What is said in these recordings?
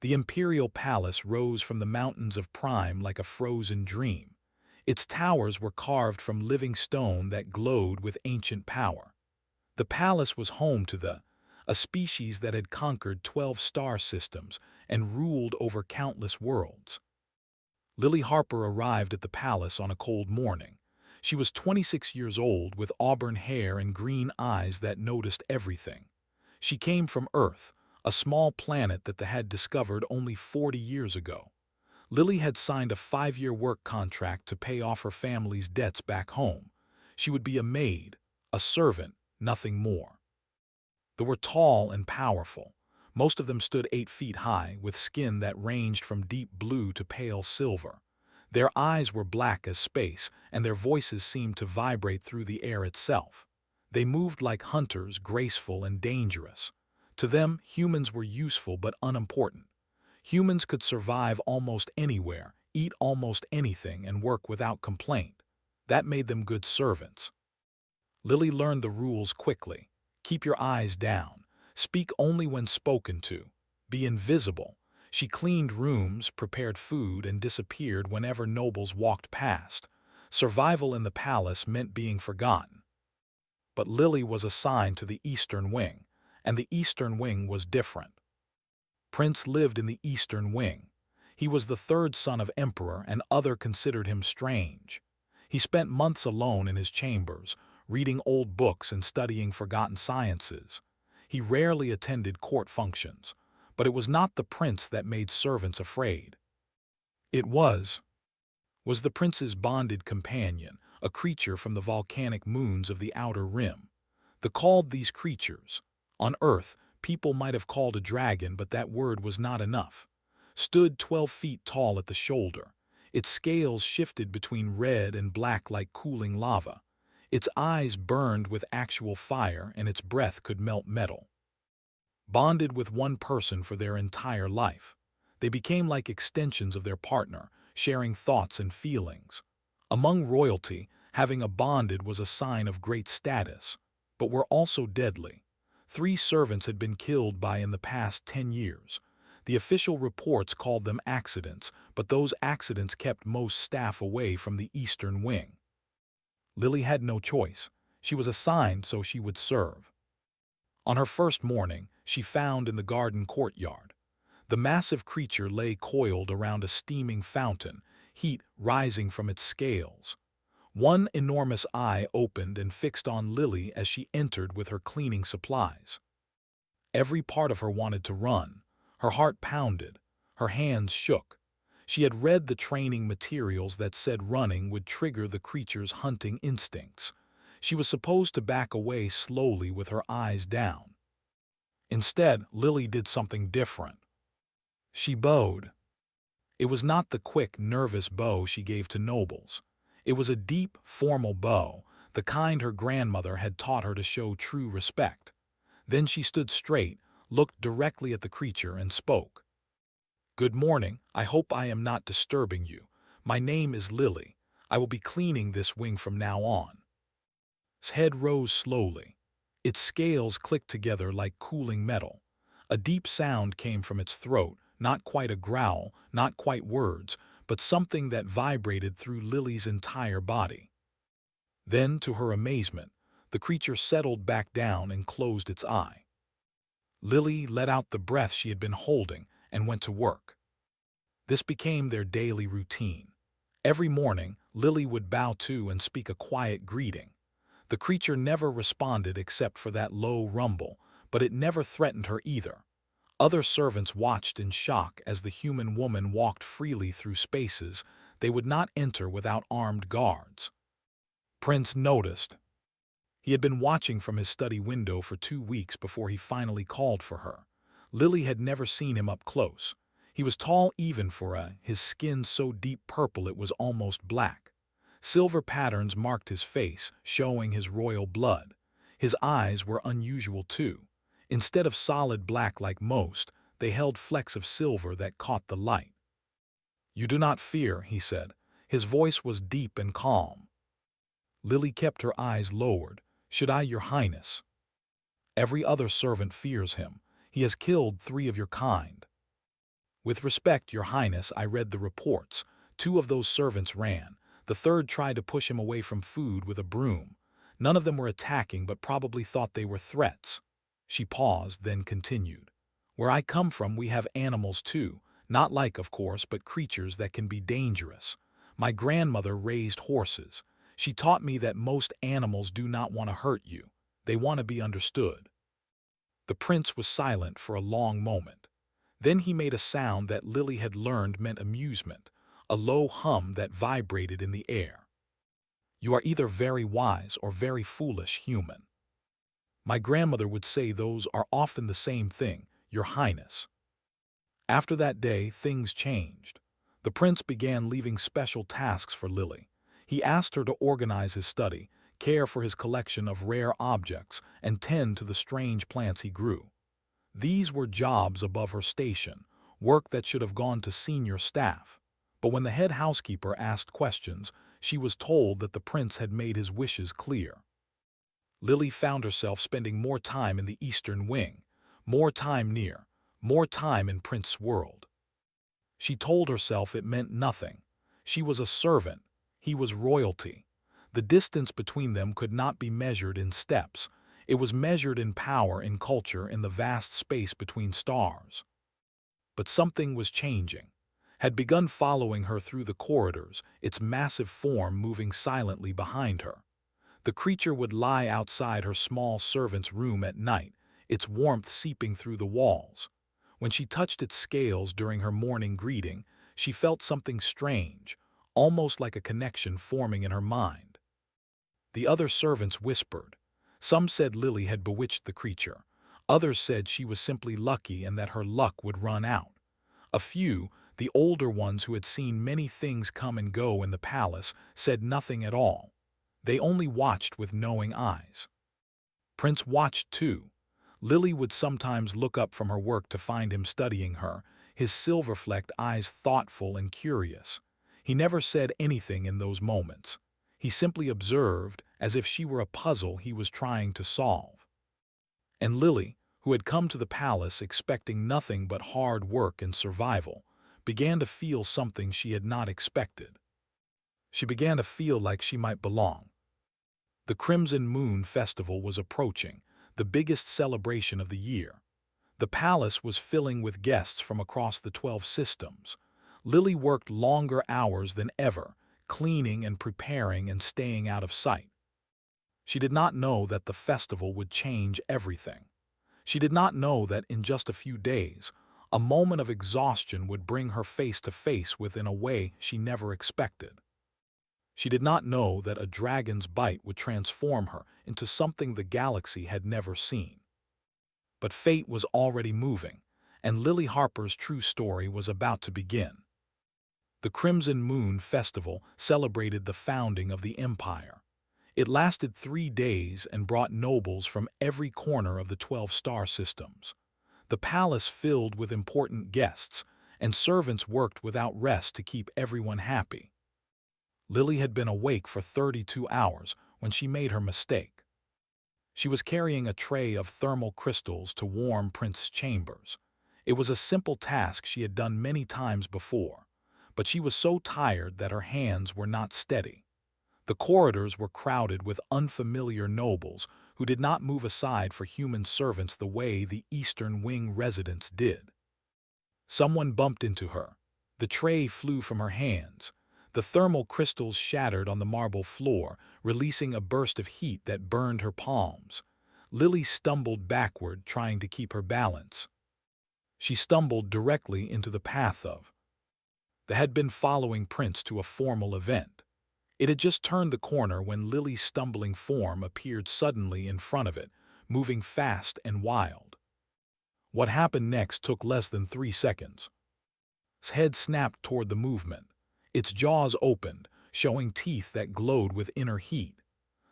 The imperial palace rose from the mountains of Prime like a frozen dream. Its towers were carved from living stone that glowed with ancient power. The palace was home to a species that had conquered 12 star systems and ruled over countless worlds. Lily Harper arrived at the palace on a cold morning. She was 26 years old with auburn hair and green eyes that noticed everything. She came from Earth, a small planet that they had discovered only 40 years ago. Lily had signed a 5-year work contract to pay off her family's debts back home. She would be a maid, a servant, nothing more. They were tall and powerful. Most of them stood 8 feet high, with skin that ranged from deep blue to pale silver. Their eyes were black as space, and their voices seemed to vibrate through the air itself. They moved like hunters, graceful and dangerous. To them, humans were useful but unimportant. Humans could survive almost anywhere, eat almost anything, and work without complaint. That made them good servants. Lily learned the rules quickly. Keep your eyes down. Speak only when spoken to. Be invisible. She cleaned rooms, prepared food, and disappeared whenever nobles walked past. Survival in the palace meant being forgotten. But Lily was assigned to the Eastern Wing, and the Eastern Wing was different. Prince lived in the Eastern Wing. He was the third son of Emperor, and others considered him strange. He spent months alone in his chambers, reading old books and studying forgotten sciences. He rarely attended court functions, but it was not the prince that made servants afraid. It was the prince's bonded companion, a creature from the volcanic moons of the Outer Rim. They called these creatures. On Earth, people might have called a dragon, but that word was not enough. Stood 12 feet tall at the shoulder. Its scales shifted between red and black like cooling lava. Its eyes burned with actual fire, and its breath could melt metal. Bonded with one person for their entire life, they became like extensions of their partner, sharing thoughts and feelings. Among royalty, having a bonded was a sign of great status, but were also deadly. 3 servants had been killed in the past 10 years. The official reports called them accidents, but those accidents kept most staff away from the Eastern Wing. Lily had no choice. She was assigned so she would serve. On her first morning, she found in the garden courtyard. The massive creature lay coiled around a steaming fountain, heat rising from its scales. One enormous eye opened and fixed on Lily as she entered with her cleaning supplies. Every part of her wanted to run. Her heart pounded. Her hands shook. She had read the training materials that said running would trigger the creature's hunting instincts. She was supposed to back away slowly with her eyes down. Instead, Lily did something different. She bowed. It was not the quick, nervous bow she gave to nobles. It was a deep, formal bow, the kind her grandmother had taught her to show true respect. Then she stood straight, looked directly at the creature, and spoke. "Good morning. I hope I am not disturbing you. My name is Lily. I will be cleaning this wing from now on." His head rose slowly. Its scales clicked together like cooling metal. A deep sound came from its throat, not quite a growl, not quite words, but something that vibrated through Lily's entire body. Then, to her amazement, the creature settled back down and closed its eye. Lily let out the breath she had been holding and went to work. This became their daily routine. Every morning, Lily would bow to and speak a quiet greeting. The creature never responded except for that low rumble, but it never threatened her either. Other servants watched in shock as the human woman walked freely through spaces they would not enter without armed guards. Prince noticed. He had been watching from his study window for 2 weeks before he finally called for her. Lily had never seen him up close. He was tall even for his skin so deep purple it was almost black. Silver patterns marked his face, showing his royal blood. His eyes were unusual too. Instead of solid black like most, they held flecks of silver that caught the light. "You do not fear," he said. His voice was deep and calm. Lily kept her eyes lowered. "Should I, Your Highness?" "Every other servant fears him. He has killed 3 of your kind." "With respect, Your Highness, I read the reports. Two of those servants ran. The third tried to push him away from food with a broom. None of them were attacking, but probably thought they were threats." She paused, then continued. "Where I come from, we have animals too. Not like, of course, but creatures that can be dangerous. My grandmother raised horses. She taught me that most animals do not want to hurt you. They want to be understood." The prince was silent for a long moment. Then he made a sound that Lily had learned meant amusement, a low hum that vibrated in the air. "You are either very wise or very foolish, human. My grandmother would say those are often the same thing, Your Highness." After that day, things changed. The prince began leaving special tasks for Lily. He asked her to organize his study, care for his collection of rare objects, and tend to the strange plants he grew. These were jobs above her station, work that should have gone to senior staff. But when the head housekeeper asked questions, she was told that the prince had made his wishes clear. Lily found herself spending more time in the Eastern Wing, more time near, more time in Prince's world. She told herself it meant nothing. She was a servant. He was royalty. The distance between them could not be measured in steps. It was measured in power, in culture, in the vast space between stars. But something was changing, had begun following her through the corridors, its massive form moving silently behind her. The creature would lie outside her small servant's room at night, its warmth seeping through the walls. When she touched its scales during her morning greeting, she felt something strange, almost like a connection forming in her mind. The other servants whispered. Some said Lily had bewitched the creature. Others said she was simply lucky and that her luck would run out. A few, the older ones who had seen many things come and go in the palace, said nothing at all. They only watched with knowing eyes. Prince watched too. Lily would sometimes look up from her work to find him studying her, his silver-flecked eyes thoughtful and curious. He never said anything in those moments. He simply observed, as if she were a puzzle he was trying to solve. And Lily, who had come to the palace expecting nothing but hard work and survival, began to feel something she had not expected. She began to feel like she might belong. The Crimson Moon Festival was approaching, the biggest celebration of the year. The palace was filling with guests from across the 12 systems. Lily worked longer hours than ever, cleaning and preparing and staying out of sight. She did not know that the festival would change everything. She did not know that in just a few days, a moment of exhaustion would bring her face to face with in a way she never expected. She did not know that a dragon's bite would transform her into something the galaxy had never seen. But fate was already moving, and Lily Harper's true story was about to begin. The Crimson Moon Festival celebrated the founding of the Empire. It lasted 3 days and brought nobles from every corner of the 12 star systems. The palace filled with important guests, and servants worked without rest to keep everyone happy. Lily had been awake for 32 hours when she made her mistake. She was carrying a tray of thermal crystals to warm Prince's chambers. It was a simple task she had done many times before, but she was so tired that her hands were not steady. The corridors were crowded with unfamiliar nobles who did not move aside for human servants the way the Eastern Wing residents did. Someone bumped into her. The tray flew from her hands. The thermal crystals shattered on the marble floor, releasing a burst of heat that burned her palms. Lily stumbled backward, trying to keep her balance. She stumbled directly into the path of the had been following Prince to a formal event. It had just turned the corner when Lily's stumbling form appeared suddenly in front of it, moving fast and wild. What happened next took less than 3 seconds. Its head snapped toward the movement. Its jaws opened, showing teeth that glowed with inner heat.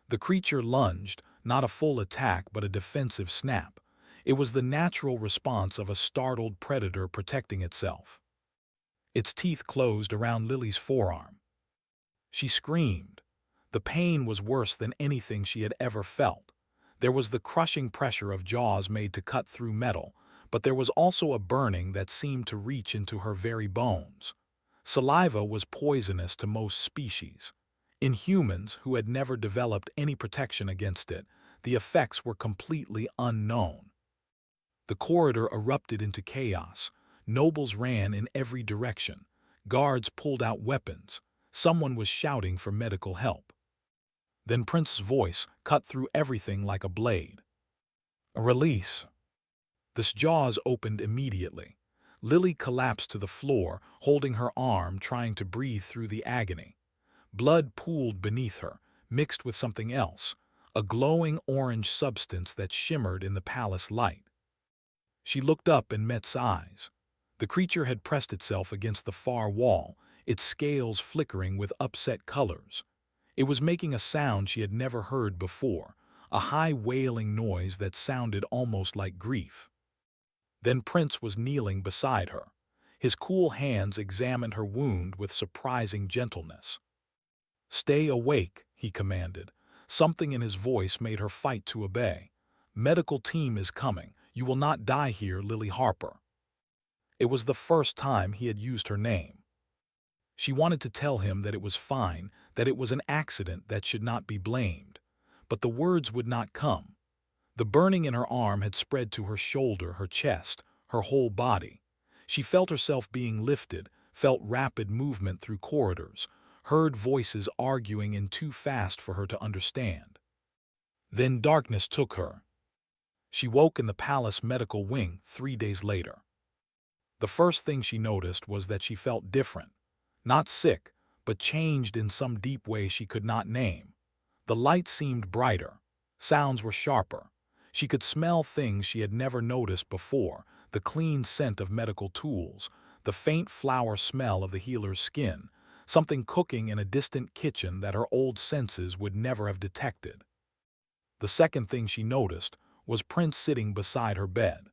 The creature lunged, not a full attack but a defensive snap. It was the natural response of a startled predator protecting itself. Its teeth closed around Lily's forearm. She screamed. The pain was worse than anything she had ever felt. There was the crushing pressure of jaws made to cut through metal, but there was also a burning that seemed to reach into her very bones. Saliva was poisonous to most species. In humans who had never developed any protection against it, the effects were completely unknown. The corridor erupted into chaos. Nobles ran in every direction. Guards pulled out weapons. Someone was shouting for medical help. Then Prince's voice cut through everything like a blade. A release. The jaws opened immediately. Lily collapsed to the floor, holding her arm, trying to breathe through the agony. Blood pooled beneath her, mixed with something else, a glowing orange substance that shimmered in the palace light. She looked up and Met's eyes. The creature had pressed itself against the far wall, its scales flickering with upset colors. It was making a sound she had never heard before, a high wailing noise that sounded almost like grief. Then Prince was kneeling beside her. His cool hands examined her wound with surprising gentleness. "Stay awake," he commanded. Something in his voice made her fight to obey. "Medical team is coming. You will not die here, Lily Harper." It was the first time he had used her name. She wanted to tell him that it was fine, that it was an accident that should not be blamed. But the words would not come. The burning in her arm had spread to her shoulder, her chest, her whole body. She felt herself being lifted, felt rapid movement through corridors, heard voices arguing in too fast for her to understand. Then darkness took her. She woke in the palace medical wing 3 days later. The first thing she noticed was that she felt different. Not sick, but changed in some deep way she could not name. The light seemed brighter. Sounds were sharper. She could smell things she had never noticed before, the clean scent of medical tools, the faint flower smell of the healer's skin, something cooking in a distant kitchen that her old senses would never have detected. The second thing she noticed was Prince sitting beside her bed.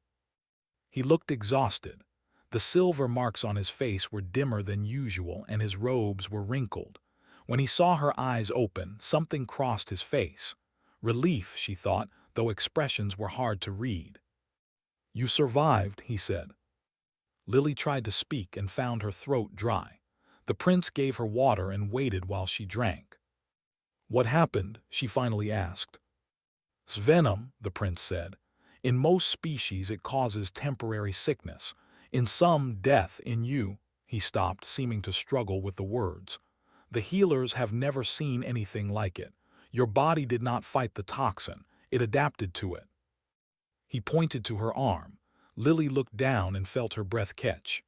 He looked exhausted. The silver marks on his face were dimmer than usual and his robes were wrinkled. When he saw her eyes open, something crossed his face. Relief, she thought, though expressions were hard to read. "You survived," he said. Lily tried to speak and found her throat dry. The prince gave her water and waited while she drank. "What happened?" she finally asked. "It's venom," the prince said. "In most species it causes temporary sickness. In some, death. In you—" He stopped, seeming to struggle with the words. "The healers have never seen anything like it. Your body did not fight the toxin. It adapted to it." He pointed to her arm. Lily looked down and felt her breath catch.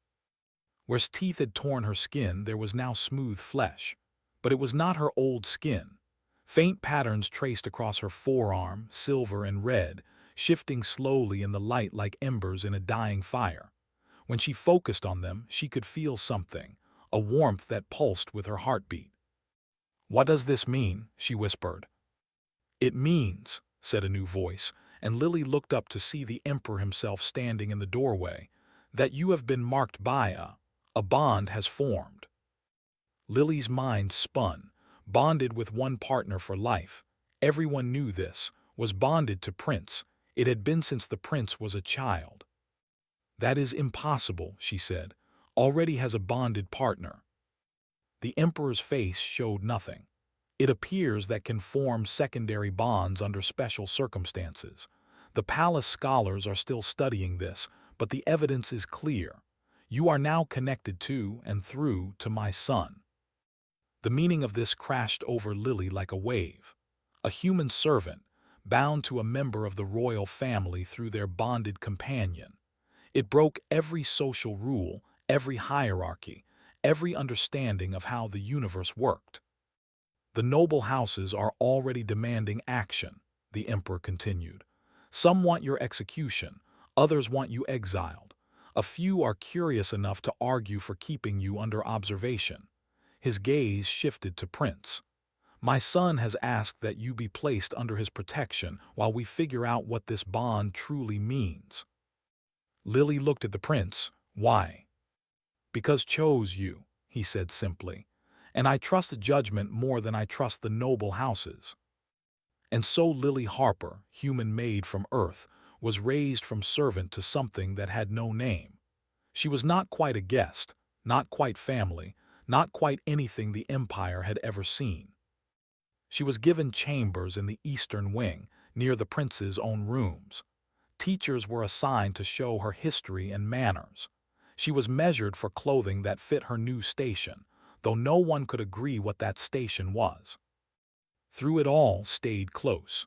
Where teeth had torn her skin, there was now smooth flesh. But it was not her old skin. Faint patterns traced across her forearm, silver and red, shifting slowly in the light like embers in a dying fire. When she focused on them, she could feel something, a warmth that pulsed with her heartbeat. "What does this mean?" she whispered. "It means," said a new voice, and Lily looked up to see the Emperor himself standing in the doorway, "that you have been marked by a bond has formed." Lily's mind spun, bonded with one partner for life. Everyone knew this, was bonded to Prince. It had been since the prince was a child. "That is impossible," she said. "Already has a bonded partner." The Emperor's face showed nothing. "It appears that can form secondary bonds under special circumstances. The palace scholars are still studying this, but the evidence is clear. You are now connected to and through to my son." The meaning of this crashed over Lily like a wave. A human servant, bound to a member of the royal family through their bonded companion. It broke every social rule, every hierarchy, every understanding of how the universe worked. "The noble houses are already demanding action," the Emperor continued. "Some want your execution, others want you exiled. A few are curious enough to argue for keeping you under observation." His gaze shifted to Prince. "My son has asked that you be placed under his protection while we figure out what this bond truly means." Lily looked at the prince. "Why?" "Because chose you," he said simply. "And I trust judgment more than I trust the noble houses." And so Lily Harper, human maid from Earth, was raised from servant to something that had no name. She was not quite a guest, not quite family, not quite anything the Empire had ever seen. She was given chambers in the eastern wing, near the prince's own rooms. Teachers were assigned to show her history and manners. She was measured for clothing that fit her new station, though no one could agree what that station was. Through it all stayed close.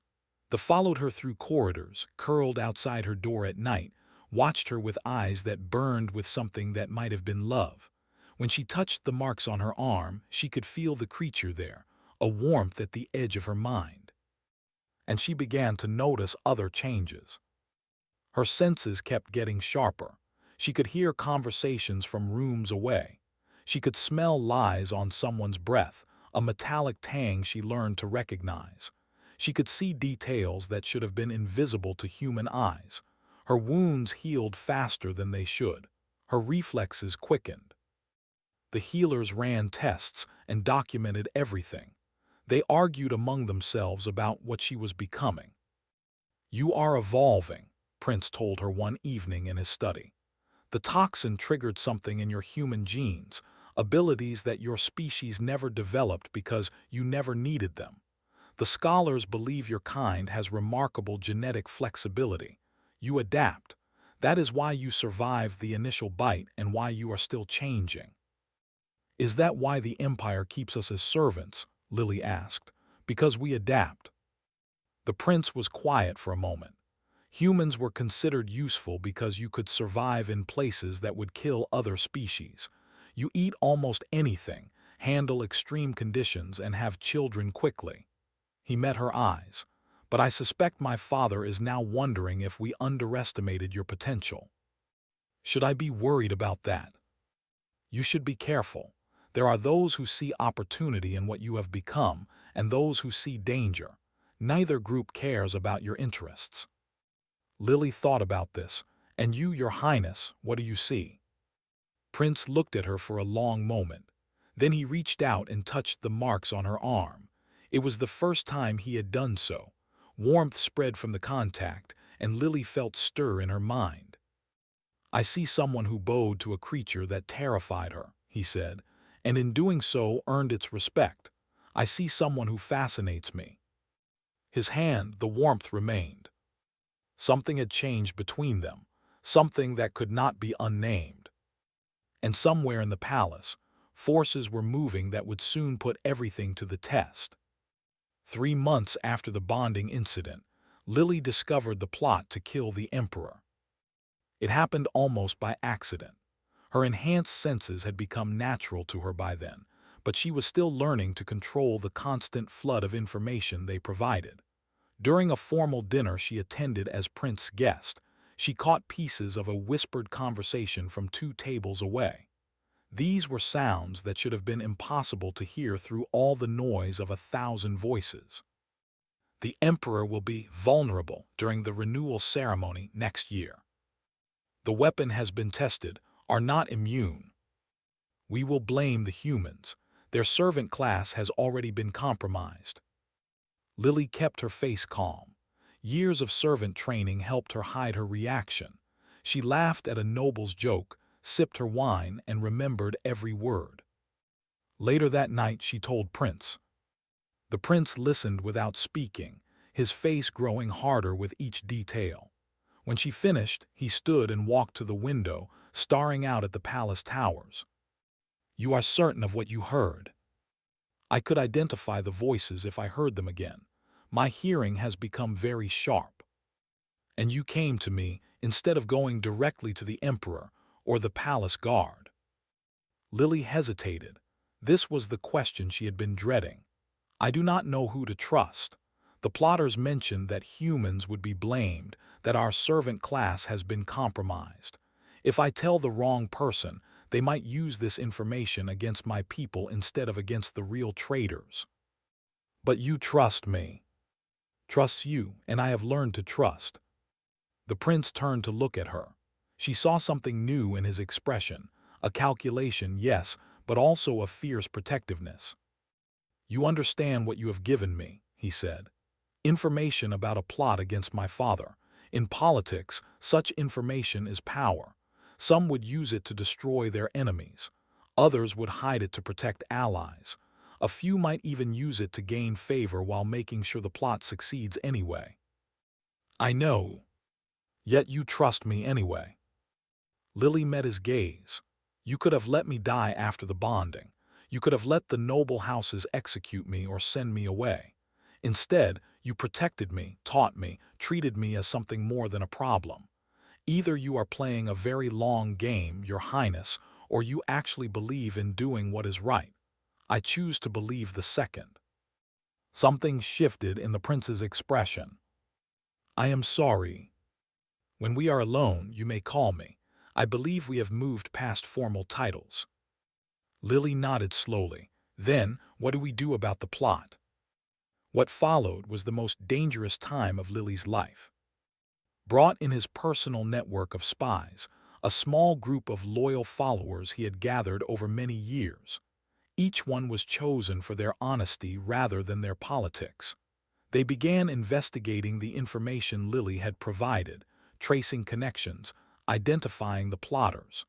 They followed her through corridors, curled outside her door at night, watched her with eyes that burned with something that might have been love. When she touched the marks on her arm, she could feel the creature there, a warmth at the edge of her mind. And she began to notice other changes. Her senses kept getting sharper. She could hear conversations from rooms away. She could smell lies on someone's breath, a metallic tang she learned to recognize. She could see details that should have been invisible to human eyes. Her wounds healed faster than they should. Her reflexes quickened. The healers ran tests and documented everything. They argued among themselves about what she was becoming. "You are evolving," Prince told her one evening in his study. "The toxin triggered something in your human genes, abilities that your species never developed because you never needed them. The scholars believe your kind has remarkable genetic flexibility. You adapt. That is why you survived the initial bite and why you are still changing." "Is that why the Empire keeps us as servants?" Lily asked. "Because we adapt." The prince was quiet for a moment. Humans were considered useful because you could survive in places that would kill other species. You eat almost anything, handle extreme conditions, and have children quickly. He met her eyes. "But I suspect my father is now wondering if we underestimated your potential." "Should I be worried about that?" "You should be careful. There are those who see opportunity in what you have become, and those who see danger. Neither group cares about your interests." Lily thought about this. "And you, Your Highness, what do you see?" Prince looked at her for a long moment. Then he reached out and touched the marks on her arm. It was the first time he had done so. Warmth spread from the contact, and Lily felt stir in her mind. "I see someone who bowed to a creature that terrified her," he said, "and in doing so earned its respect. I see someone who fascinates me." His hand, the warmth remained. Something had changed between them, something that could not be unnamed. And somewhere in the palace, forces were moving that would soon put everything to the test. 3 months after the bonding incident, Lily discovered the plot to kill the Emperor. It happened almost by accident. Her enhanced senses had become natural to her by then, but she was still learning to control the constant flood of information they provided. During a formal dinner she attended as Prince's guest, she caught pieces of a whispered conversation from 2 tables away. These were sounds that should have been impossible to hear through all the noise of 1,000 voices. "The Emperor will be vulnerable during the renewal ceremony next year. The weapon has been tested, are not immune. We will blame the humans. Their servant class has already been compromised." Lily kept her face calm. Years of servant training helped her hide her reaction. She laughed at a noble's joke, sipped her wine, and remembered every word. Later that night she told Prince. The prince listened without speaking, his face growing harder with each detail. When she finished, he stood and walked to the window, staring out at the palace towers. "You are certain of what you heard?" "I could identify the voices if I heard them again. My hearing has become very sharp." "And you came to me instead of going directly to the Emperor or the palace guard?" Lily hesitated. This was the question she had been dreading. "I do not know who to trust. The plotters mentioned that humans would be blamed, that our servant class has been compromised. If I tell the wrong person, they might use this information against my people instead of against the real traitors." "But you trust me." "Trusts you, and I have learned to trust." The prince turned to look at her. She saw something new in his expression, a calculation, yes, but also a fierce protectiveness. "You understand what you have given me," he said. "Information about a plot against my father, In politics, such information is power. Some would use it to destroy their enemies. Others would hide it to protect allies. A few might even use it to gain favor while making sure the plot succeeds anyway. I know. Yet you trust me anyway. Lily met his gaze. You could have let me die after the bonding. You could have let the noble houses execute me or send me away. Instead, you protected me, taught me, treated me as something more than a problem. Either you are playing a very long game, Your Highness, or you actually believe in doing what is right. I choose to believe the second. Something shifted in the prince's expression. I am sorry. When we are alone, you may call me. I believe we have moved past formal titles. Lily nodded slowly. Then, what do we do about the plot? What followed was the most dangerous time of Lily's life. Brought in his personal network of spies, a small group of loyal followers he had gathered over many years. Each one was chosen for their honesty rather than their politics. They began investigating the information Lily had provided, tracing connections, identifying the plotters.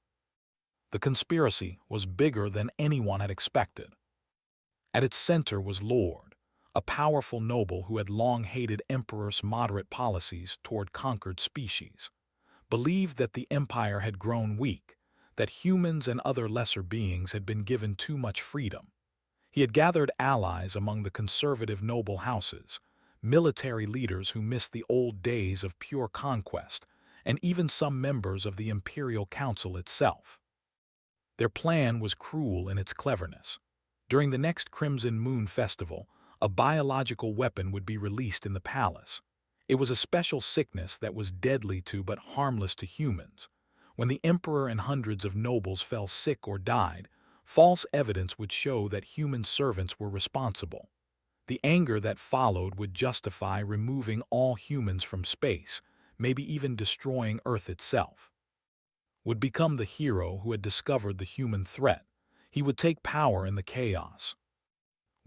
The conspiracy was bigger than anyone had expected. At its center was Lord, a powerful noble who had long hated Emperor's moderate policies toward conquered species, believed that the empire had grown weak, that humans and other lesser beings had been given too much freedom. He had gathered allies among the conservative noble houses, military leaders who missed the old days of pure conquest, and even some members of the Imperial Council itself. Their plan was cruel in its cleverness. During the next Crimson Moon Festival, a biological weapon would be released in the palace. It was a special sickness that was deadly to but harmless to humans. When the emperor and hundreds of nobles fell sick or died, false evidence would show that human servants were responsible. The anger that followed would justify removing all humans from space, maybe even destroying Earth itself. Would become the hero who had discovered the human threat. He would take power in the chaos.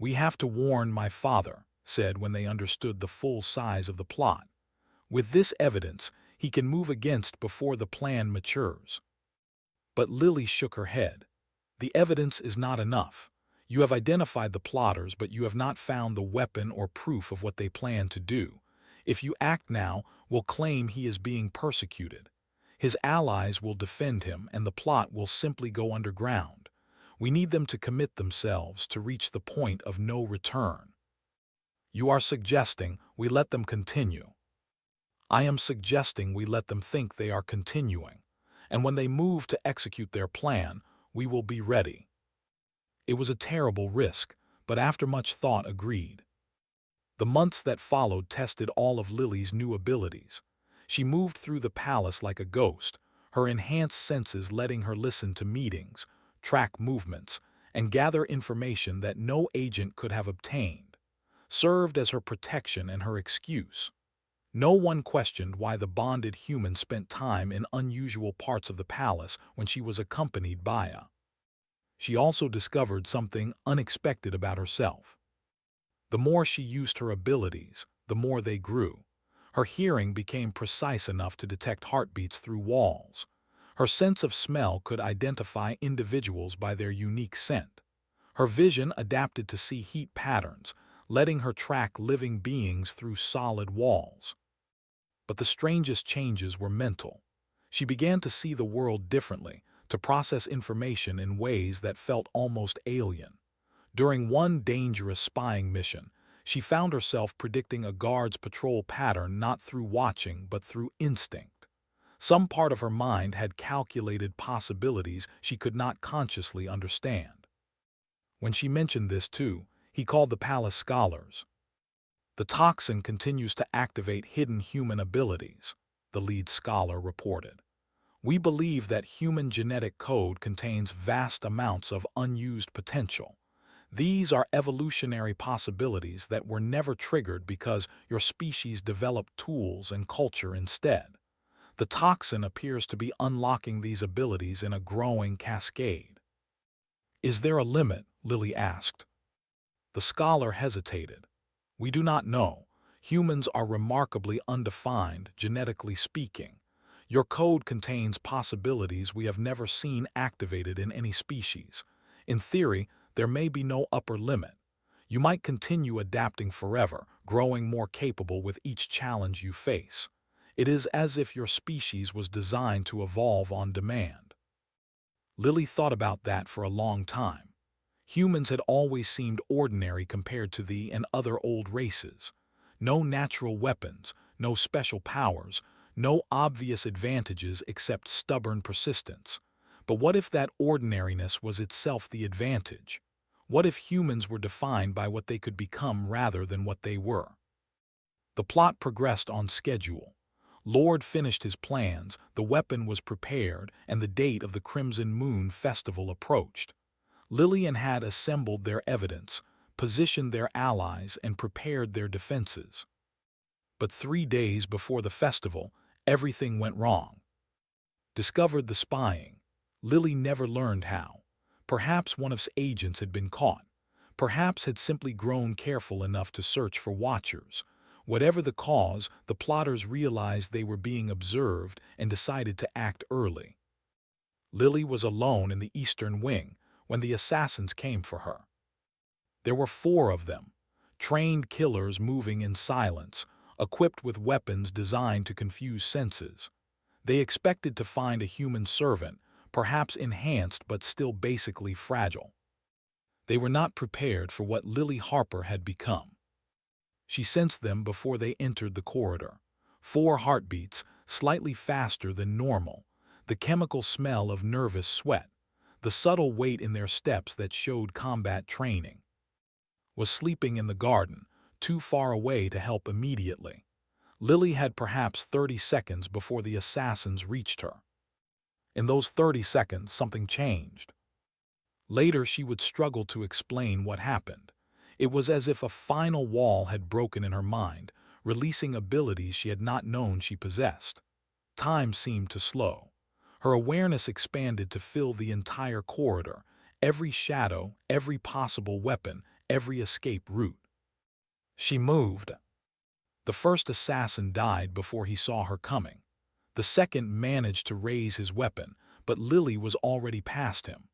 We have to warn my father, said when they understood the full size of the plot. With this evidence, he can move against before the plan matures. But Lily shook her head. The evidence is not enough. You have identified the plotters, but you have not found the weapon or proof of what they plan to do. If you act now, we'll claim he is being persecuted. His allies will defend him, and the plot will simply go underground. We need them to commit themselves to reach the point of no return. You are suggesting we let them continue. I am suggesting we let them think they are continuing, and when they move to execute their plan, we will be ready. It was a terrible risk, but after much thought agreed. The months that followed tested all of Lily's new abilities. She moved through the palace like a ghost, her enhanced senses letting her listen to meetings, track movements, and gather information that no agent could have obtained. Served as her protection and her excuse. No one questioned why the bonded human spent time in unusual parts of the palace when she was accompanied by a. She also discovered something unexpected about herself. The more she used her abilities, the more they grew. Her hearing became precise enough to detect heartbeats through walls. Her sense of smell could identify individuals by their unique scent. Her vision adapted to see heat patterns, letting her track living beings through solid walls. But the strangest changes were mental. She began to see the world differently, to process information in ways that felt almost alien. During one dangerous spying mission, she found herself predicting a guard's patrol pattern not through watching but through instinct. Some part of her mind had calculated possibilities she could not consciously understand. When she mentioned this too, he called the palace scholars. The toxin continues to activate hidden human abilities, the lead scholar reported. We believe that human genetic code contains vast amounts of unused potential. These are evolutionary possibilities that were never triggered because your species developed tools and culture instead. The toxin appears to be unlocking these abilities in a growing cascade. Is there a limit? Lily asked. The scholar hesitated. We do not know. Humans are remarkably undefined, genetically speaking. Your code contains possibilities we have never seen activated in any species. In theory, there may be no upper limit. You might continue adapting forever, growing more capable with each challenge you face. It is as if your species was designed to evolve on demand. Lily thought about that for a long time. Humans had always seemed ordinary compared to the and other old races. No natural weapons, no special powers, no obvious advantages except stubborn persistence. But what if that ordinariness was itself the advantage? What if humans were defined by what they could become rather than what they were? The plot progressed on schedule. Lord finished his plans, the weapon was prepared, and the date of the Crimson Moon Festival approached. Lillian had assembled their evidence, positioned their allies, and prepared their defenses. But 3 days before the festival, everything went wrong. Discovered the spying. Lily never learned how. Perhaps one of his agents had been caught. Perhaps had simply grown careful enough to search for watchers. Whatever the cause, the plotters realized they were being observed and decided to act early. Lily was alone in the eastern wing when the assassins came for her. There were 4 of them, trained killers moving in silence, equipped with weapons designed to confuse senses. They expected to find a human servant, perhaps enhanced but still basically fragile. They were not prepared for what Lily Harper had become. She sensed them before they entered the corridor. 4 heartbeats, slightly faster than normal, the chemical smell of nervous sweat, the subtle weight in their steps that showed combat training. Was sleeping in the garden, too far away to help immediately. Lily had perhaps 30 seconds before the assassins reached her. In those 30 seconds, something changed. Later, she would struggle to explain what happened. It was as if a final wall had broken in her mind, releasing abilities she had not known she possessed. Time seemed to slow. Her awareness expanded to fill the entire corridor, every shadow, every possible weapon, every escape route. She moved. The first assassin died before he saw her coming. The second managed to raise his weapon, but Lily was already past him.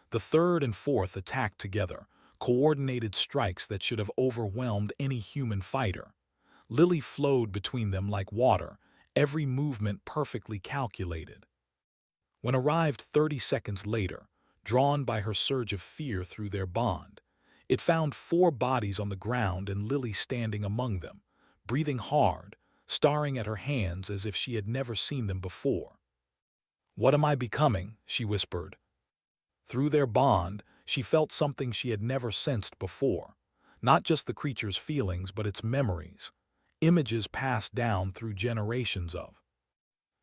The third and fourth attacked together, coordinated strikes that should have overwhelmed any human fighter. Lily flowed between them like water, every movement perfectly calculated. When arrived 30 seconds later, drawn by her surge of fear through their bond, it found 4 bodies on the ground and Lily standing among them, breathing hard, staring at her hands as if she had never seen them before. "What am I becoming?" she whispered. Through their bond, she felt something she had never sensed before, not just the creature's feelings but its memories, images passed down through generations of.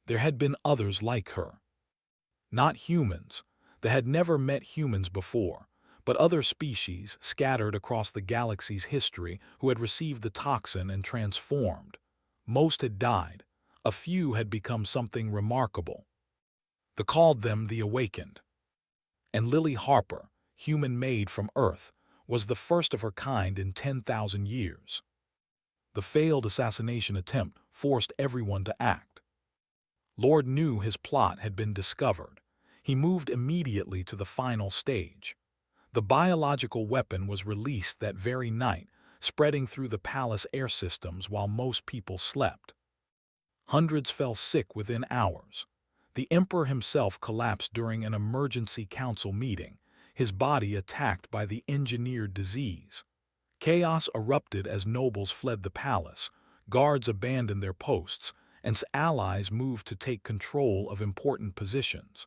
There had been others like her. Not humans, they had never met humans before, but other species scattered across the galaxy's history who had received the toxin and transformed. Most had died, a few had become something remarkable. They called them the Awakened. And Lily Harper, human made from Earth, was the first of her kind in 10,000 years. The failed assassination attempt forced everyone to act. Lord knew his plot had been discovered. He moved immediately to the final stage. The biological weapon was released that very night, spreading through the palace air systems while most people slept. Hundreds fell sick within hours. The emperor himself collapsed during an emergency council meeting, his body attacked by the engineered disease. Chaos erupted as nobles fled the palace, guards abandoned their posts, and allies moved to take control of important positions.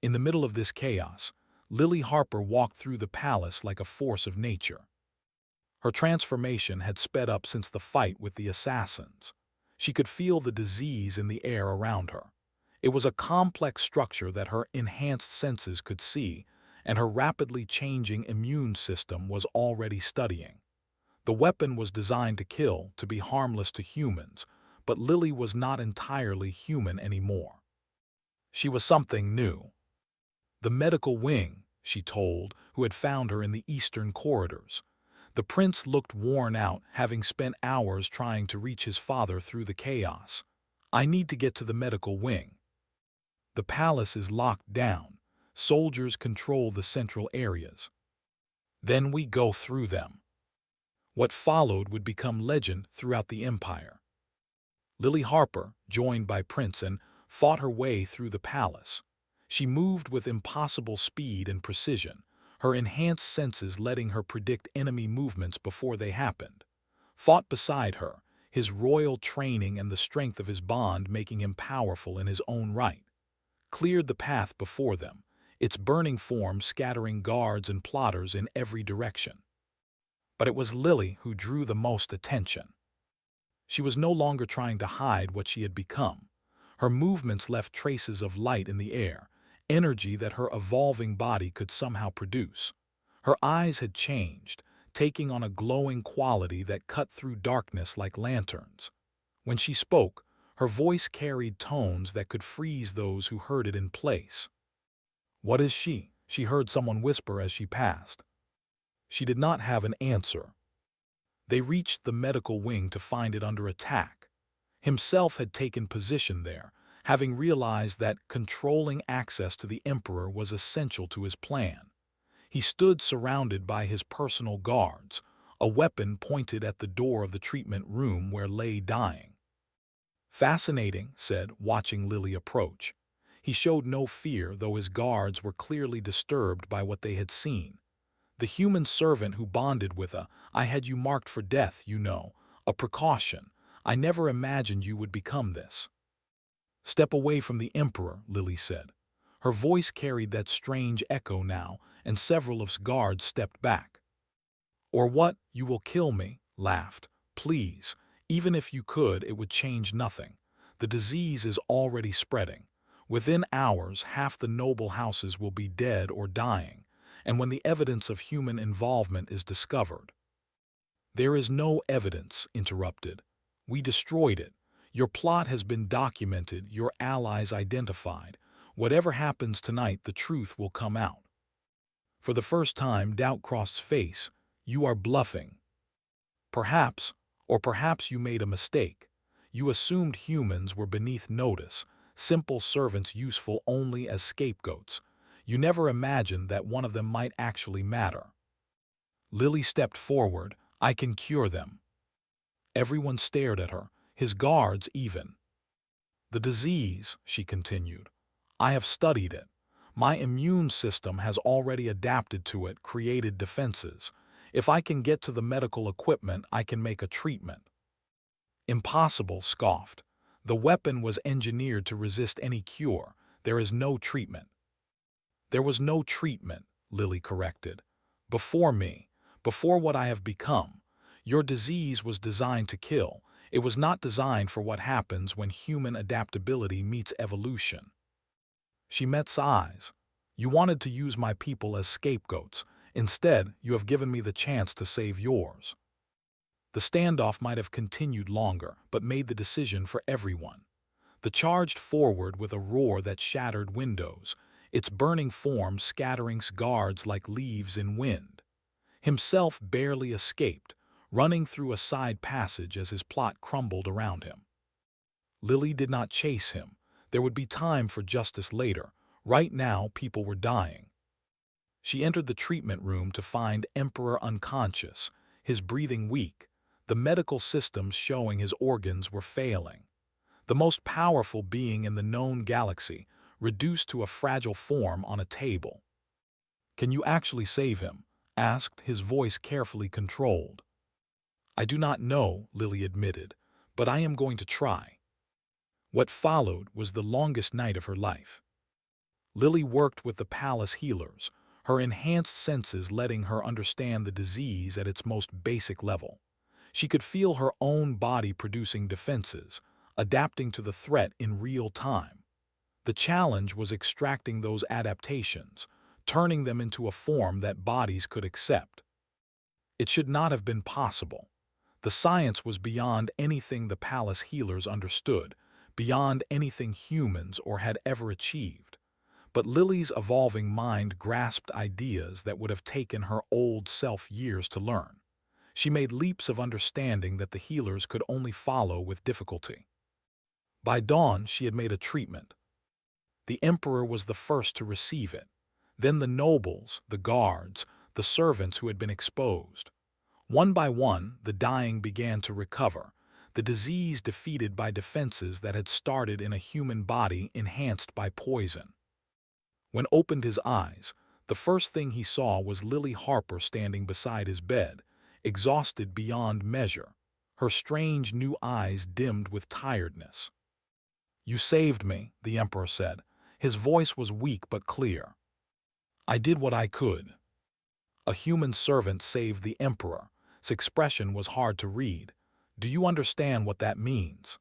In the middle of this chaos, Lily Harper walked through the palace like a force of nature. Her transformation had sped up since the fight with the assassins. She could feel the disease in the air around her. It was a complex structure that her enhanced senses could see, and her rapidly changing immune system was already studying. The weapon was designed to kill, to be harmless to humans, but Lily was not entirely human anymore. She was something new. The medical wing, she told, who had found her in the eastern corridors. The prince looked worn out, having spent hours trying to reach his father through the chaos. I need to get to the medical wing. The palace is locked down. Soldiers control the central areas. Then we go through them. What followed would become legend throughout the empire. Lily Harper, joined by Prince, fought her way through the palace. She moved with impossible speed and precision, her enhanced senses letting her predict enemy movements before they happened. Fought beside her, his royal training and the strength of his bond making him powerful in his own right. Cleared the path before them, its burning form scattering guards and plotters in every direction. But it was Lily who drew the most attention. She was no longer trying to hide what she had become. Her movements left traces of light in the air, energy that her evolving body could somehow produce. Her eyes had changed, taking on a glowing quality that cut through darkness like lanterns. When she spoke, her voice carried tones that could freeze those who heard it in place. "What is she?" she heard someone whisper as she passed. She did not have an answer. They reached the medical wing to find it under attack. Himself had taken position there, having realized that controlling access to the Emperor was essential to his plan. He stood surrounded by his personal guards, a weapon pointed at the door of the treatment room where lay dying. "Fascinating," said, watching Lily approach. He showed no fear, though his guards were clearly disturbed by what they had seen. "The human servant who bonded with I had you marked for death, you know. A precaution. I never imagined you would become this." "Step away from the Emperor," Lily said. Her voice carried that strange echo now, and several of his guards stepped back. "Or what? You will kill me," laughed. "Please. Even if you could, it would change nothing. The disease is already spreading. Within hours, half the noble houses will be dead or dying, and when the evidence of human involvement is discovered—" "There is no evidence," interrupted. "We destroyed it. Your plot has been documented, your allies identified. Whatever happens tonight, the truth will come out." For the first time, doubt crossed his face. "You are bluffing." "Perhaps, or perhaps you made a mistake. You assumed humans were beneath notice, simple servants useful only as scapegoats. You never imagined that one of them might actually matter." Lily stepped forward. "I can cure them." Everyone stared at her, his guards even. "The disease," she continued. "I have studied it. My immune system has already adapted to it, created defenses. If I can get to the medical equipment, I can make a treatment." "Impossible," scoffed. "The weapon was engineered to resist any cure. There is no treatment." "There was no treatment," Lily corrected. "Before me, before what I have become. Your disease was designed to kill. It was not designed for what happens when human adaptability meets evolution." She met his eyes. "You wanted to use my people as scapegoats. Instead, you have given me the chance to save yours." The standoff might have continued longer, but made the decision for everyone. The charged forward with a roar that shattered windows, its burning form scattering guards like leaves in wind. Himself barely escaped, running through a side passage as his plot crumbled around him. Lily did not chase him. There would be time for justice later. Right now, people were dying. She entered the treatment room to find Emperor unconscious, his breathing weak, the medical systems showing his organs were failing. The most powerful being in the known galaxy, reduced to a fragile form on a table. "Can you actually save him?" asked, his voice carefully controlled. "I do not know," Lily admitted, "but I am going to try." What followed was the longest night of her life. Lily worked with the palace healers, her enhanced senses letting her understand the disease at its most basic level. She could feel her own body producing defenses, adapting to the threat in real time. The challenge was extracting those adaptations, turning them into a form that bodies could accept. It should not have been possible. The science was beyond anything the palace healers understood, beyond anything humans or had ever achieved. But Lily's evolving mind grasped ideas that would have taken her old self years to learn. She made leaps of understanding that the healers could only follow with difficulty. By dawn, she had made a treatment. The emperor was the first to receive it. Then the nobles, the guards, the servants who had been exposed. One by one, the dying began to recover, the disease defeated by defenses that had started in a human body enhanced by poison. When opened his eyes, the first thing he saw was Lily Harper standing beside his bed, exhausted beyond measure, her strange new eyes dimmed with tiredness. "You saved me," the emperor said. His voice was weak but clear. "I did what I could." A human servant saved the emperor. His expression was hard to read. "Do you understand what that means?"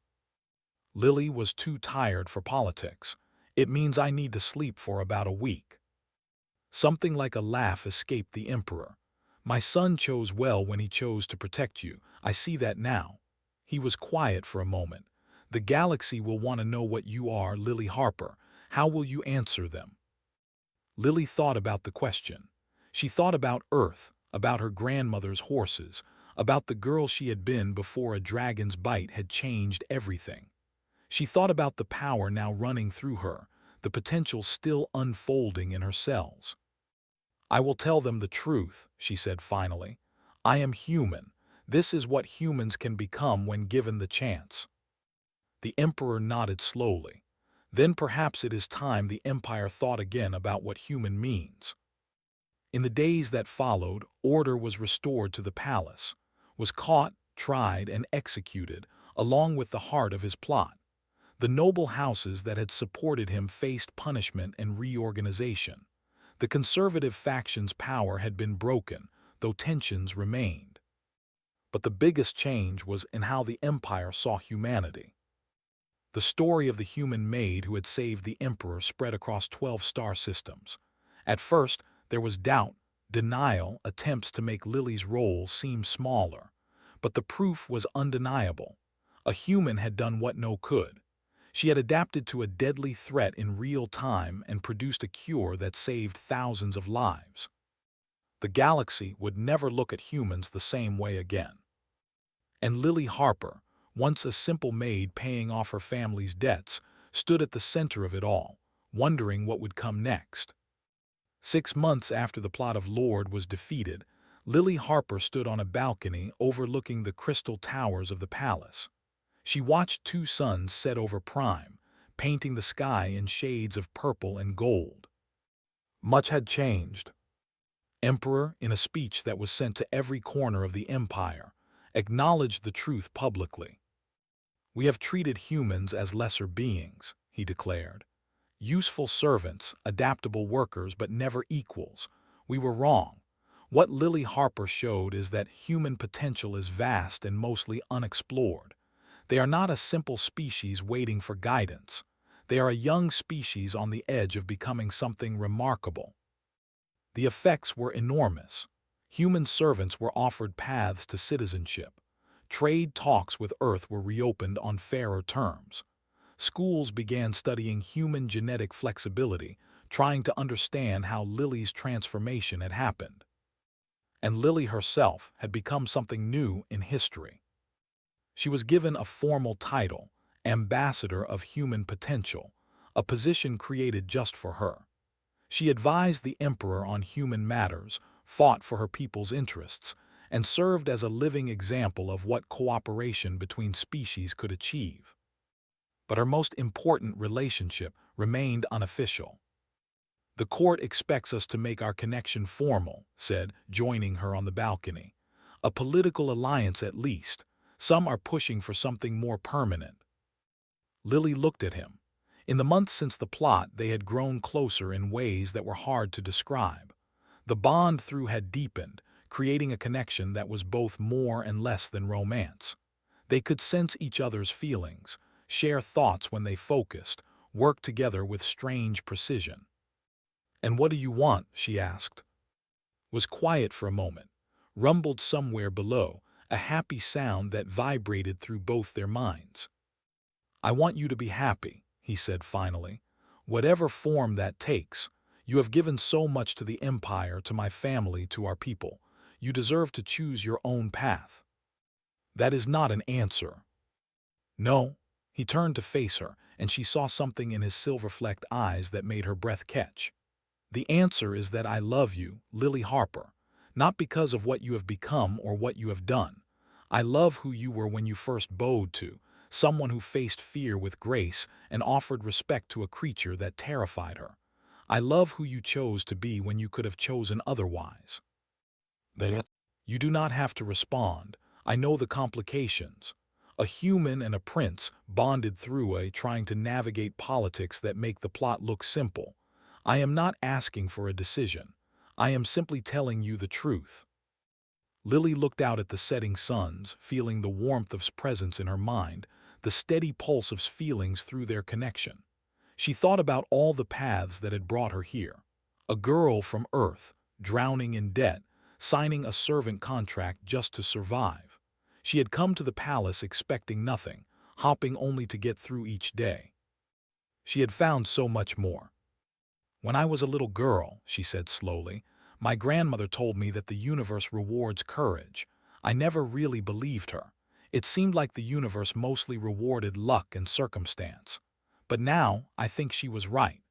Lily was too tired for politics. "It means I need to sleep for about a week." Something like a laugh escaped the emperor. "My son chose well when he chose to protect you. I see that now." He was quiet for a moment. "The galaxy will want to know what you are, Lily Harper. How will you answer them?" Lily thought about the question. She thought about Earth, about her grandmother's horses, about the girl she had been before a dragon's bite had changed everything. She thought about the power now running through her, the potential still unfolding in her cells. "I will tell them the truth," she said finally. "I am human. This is what humans can become when given the chance." The emperor nodded slowly. Then perhaps it is time the empire thought again about what human means. In the days that followed, order was restored to the palace, was caught, tried, and executed, along with the heart of his plot. The noble houses that had supported him faced punishment and reorganization. The conservative faction's power had been broken, though tensions remained. But the biggest change was in how the empire saw humanity. The story of the human maid who had saved the emperor spread across 12 star systems. At first, there was doubt, denial, attempts to make Lily's role seem smaller. But the proof was undeniable. A human had done what no could. She had adapted to a deadly threat in real time and produced a cure that saved thousands of lives. The galaxy would never look at humans the same way again. And Lily Harper, once a simple maid paying off her family's debts, stood at the center of it all, wondering what would come next. 6 months after the plot of Lord was defeated, Lily Harper stood on a balcony overlooking the crystal towers of the palace. She watched two suns set over Prime, painting the sky in shades of purple and gold. Much had changed. Emperor, in a speech that was sent to every corner of the empire, acknowledged the truth publicly. "We have treated humans as lesser beings," he declared. "Useful servants, adaptable workers, but never equals. We were wrong. What Lily Harper showed is that human potential is vast and mostly unexplored. They are not a simple species waiting for guidance. They are a young species on the edge of becoming something remarkable." The effects were enormous. Human servants were offered paths to citizenship. Trade talks with Earth were reopened on fairer terms. Schools began studying human genetic flexibility, trying to understand how Lily's transformation had happened. And Lily herself had become something new in history. She was given a formal title, Ambassador of Human Potential, a position created just for her. She advised the emperor on human matters, fought for her people's interests, and served as a living example of what cooperation between species could achieve. But her most important relationship remained unofficial. "The court expects us to make our connection formal," said, joining her on the balcony. "A political alliance at least. Some are pushing for something more permanent." Lily looked at him. In the months since the plot, they had grown closer in ways that were hard to describe. The bond through had deepened, creating a connection that was both more and less than romance. They could sense each other's feelings, share thoughts when they focused, work together with strange precision. "And what do you want?" she asked. Was quiet for a moment, rumbled somewhere below, a happy sound that vibrated through both their minds. "I want you to be happy," he said finally. "Whatever form that takes. You have given so much to the empire, to my family, to our people. You deserve to choose your own path. That is not an answer. No. He turned to face her, and she saw something in his silver-flecked eyes that made her breath catch. The answer is that I love you, Lily Harper, not because of what you have become or what you have done. I love who you were when you first bowed to, someone who faced fear with grace and offered respect to a creature that terrified her. I love who you chose to be when you could have chosen otherwise. You do not have to respond. I know the complications. A human and a prince bonded through trying to navigate politics that make the plot look simple. I am not asking for a decision. I am simply telling you the truth. Lily looked out at the setting suns, feeling the warmth of his presence in her mind, the steady pulse of his feelings through their connection. She thought about all the paths that had brought her here. A girl from Earth, drowning in debt, signing a servant contract just to survive. She had come to the palace expecting nothing, hopping only to get through each day. She had found so much more. When I was a little girl, she said slowly, my grandmother told me that the universe rewards courage. I never really believed her. It seemed like the universe mostly rewarded luck and circumstance. But now I think she was right.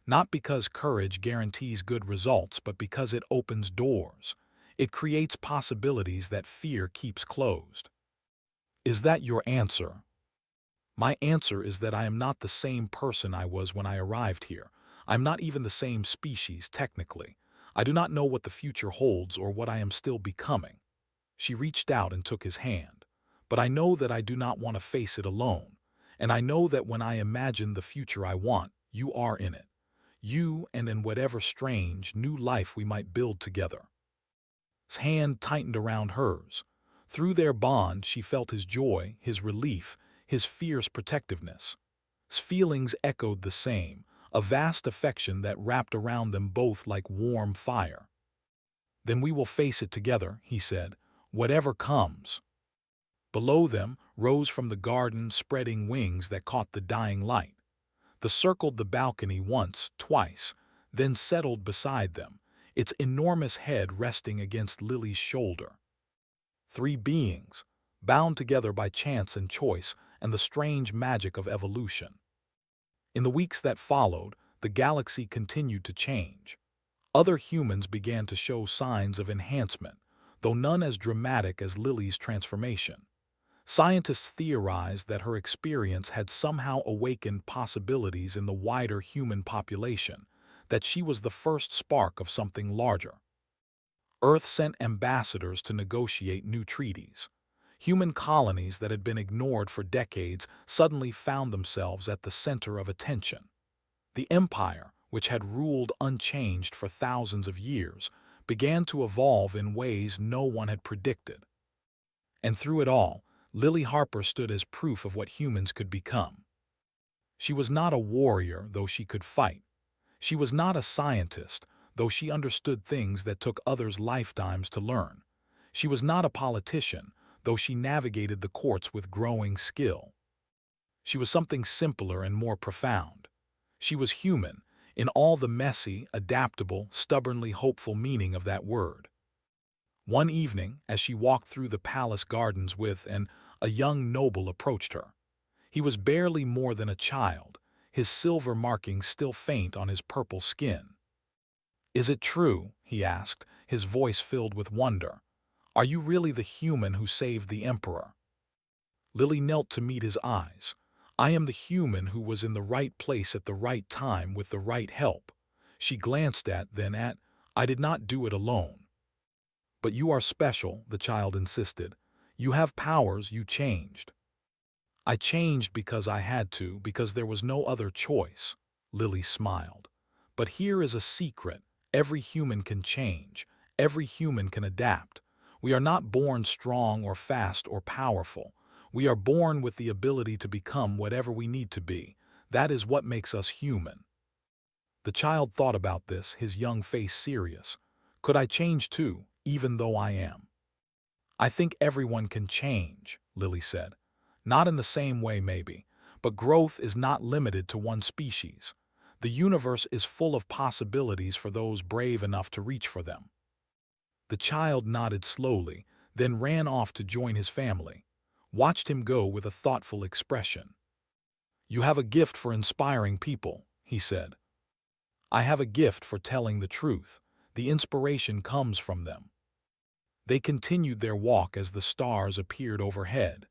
Not because courage guarantees good results, but because it opens doors. It creates possibilities that fear keeps closed. Is that your answer? My answer is that I am not the same person I was when I arrived here. I'm not even the same species, technically. I do not know what the future holds or what I am still becoming. She reached out and took his hand. But I know that I do not want to face it alone. And I know that when I imagine the future I want, you are in it. You and in whatever strange, new life we might build together. His hand tightened around hers. Through their bond, she felt his joy, his relief, his fierce protectiveness. His feelings echoed the same, a vast affection that wrapped around them both like warm fire. Then we will face it together, he said, whatever comes. Below them rose from the garden spreading wings that caught the dying light. They circled the balcony once, twice, then settled beside them, its enormous head resting against Lily's shoulder. Three beings, bound together by chance and choice and the strange magic of evolution. In the weeks that followed, the galaxy continued to change. Other humans began to show signs of enhancement, though none as dramatic as Lily's transformation. Scientists theorized that her experience had somehow awakened possibilities in the wider human population, that she was the first spark of something larger. Earth sent ambassadors to negotiate new treaties. Human colonies that had been ignored for decades suddenly found themselves at the center of attention. The empire, which had ruled unchanged for thousands of years, began to evolve in ways no one had predicted. And through it all, Lily Harper stood as proof of what humans could become. She was not a warrior, though she could fight. She was not a scientist, though she understood things that took others lifetimes to learn. She was not a politician, though she navigated the courts with growing skill. She was something simpler and more profound. She was human, in all the messy, adaptable, stubbornly hopeful meaning of that word. One evening, as she walked through the palace gardens a young noble approached her. He was barely more than a child, his silver markings still faint on his purple skin. "Is it true?" he asked, his voice filled with wonder. "Are you really the human who saved the emperor?" Lily knelt to meet his eyes. "I am the human who was in the right place at the right time with the right help." She glanced I did not do it alone. "But you are special," the child insisted. "You have powers, you changed." "I changed because I had to, because there was no other choice," Lily smiled. "But here is a secret. Every human can change. Every human can adapt. We are not born strong or fast or powerful. We are born with the ability to become whatever we need to be. That is what makes us human." The child thought about this, his young face serious. "Could I change too, even though I am?" "I think everyone can change," Lily said. "Not in the same way, maybe, but growth is not limited to one species. The universe is full of possibilities for those brave enough to reach for them." The child nodded slowly, then ran off to join his family. Watched him go with a thoughtful expression. "You have a gift for inspiring people," he said. "I have a gift for telling the truth. The inspiration comes from them." They continued their walk as the stars appeared overhead.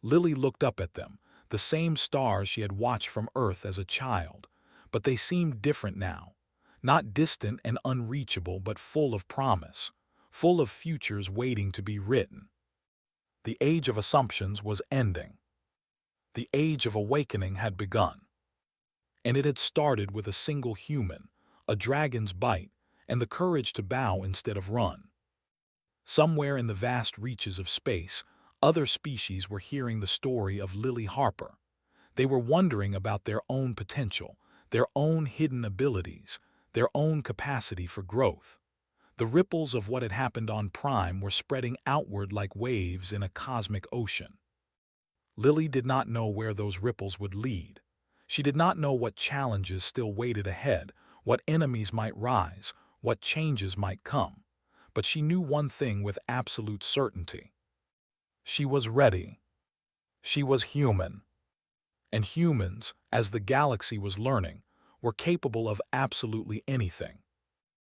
Lily looked up at them, the same stars she had watched from Earth as a child, but they seemed different now. Not distant and unreachable, but full of promise, full of futures waiting to be written. The age of assumptions was ending. The age of awakening had begun. And it had started with a single human, a dragon's bite, and the courage to bow instead of run. Somewhere in the vast reaches of space, other species were hearing the story of Lily Harper. They were wondering about their own potential, their own hidden abilities, their own capacity for growth. The ripples of what had happened on Prime were spreading outward like waves in a cosmic ocean. Lily did not know where those ripples would lead. She did not know what challenges still waited ahead, what enemies might rise, what changes might come. But she knew one thing with absolute certainty. She was ready. She was human. And humans, as the galaxy was learning, were capable of absolutely anything.